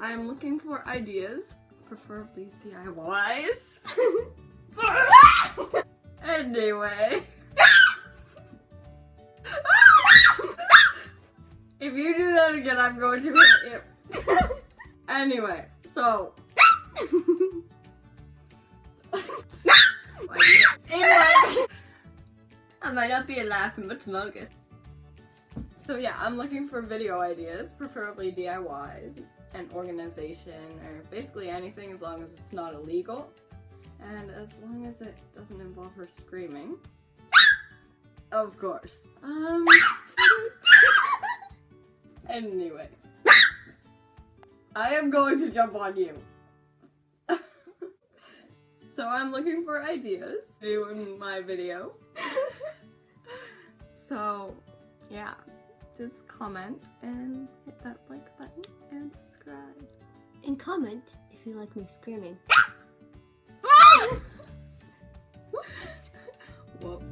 I'm looking for ideas, preferably DIYs. Anyway. If you do that again, I'm going to hit you. Anyway, so. I might not be laughing much longer. So yeah, I'm looking for video ideas, preferably DIYs, and organization, or basically anything as long as it's not illegal. And as long as it doesn't involve her screaming. Of course. Anyway. I am going to jump on you. So I'm looking for ideas in my video. So, yeah. Just comment and hit that like button and subscribe. And comment if you like me screaming. Whoops. Whoops.